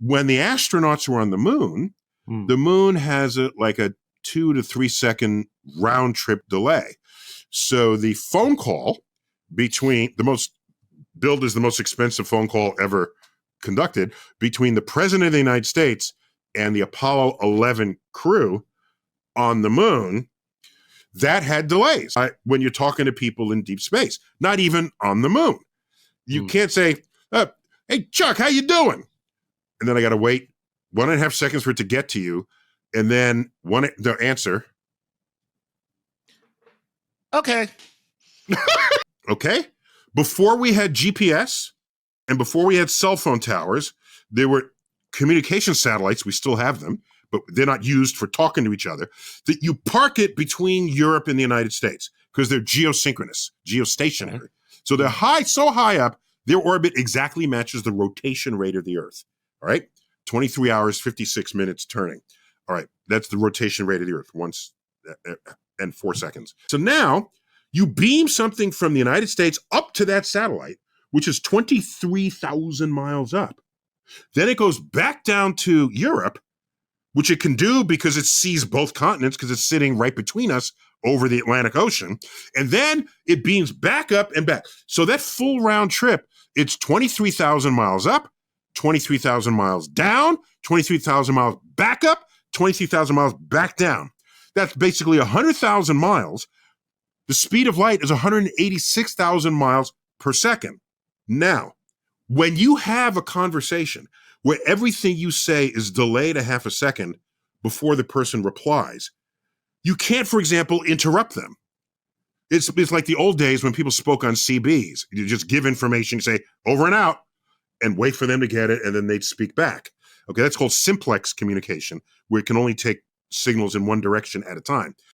When the astronauts were on the moon has like a 2 to 3 second round trip delay. So the phone call between billed as the most expensive phone call ever conducted between the president of the United States and the Apollo 11 crew on the moon, that had delays when you're talking to people in deep space, not even on the moon. You can't say, hey, Chuck, how you doing? And then I got to wait 1.5 seconds for it to get to you. And then the answer. Okay. Okay. Before we had GPS and before we had cell phone towers, there were communication satellites. We still have them, but they're not used for talking to each other. That you park it between Europe and the United States because they're geosynchronous, geostationary. Okay. So they're so high up, their orbit exactly matches the rotation rate of the Earth. All right. 23 hours, 56 minutes turning. All right. That's the rotation rate of the Earth once and 4 seconds. So now you beam something from the United States up to that satellite, which is 23,000 miles up. Then it goes back down to Europe, which it can do because it sees both continents because it's sitting right between us over the Atlantic Ocean. And then it beams back up and back. So that full round trip, it's 23,000 miles up, 23,000 miles down, 23,000 miles back up, 23,000 miles back down. That's basically 100,000 miles. The speed of light is 186,000 miles per second. Now, when you have a conversation where everything you say is delayed a half a second before the person replies, you can't, for example, interrupt them. It's like the old days when people spoke on CBs. You just give information, you say over and out, and wait for them to get it, and then they'd speak back. Okay, that's called simplex communication, where it can only take signals in one direction at a time.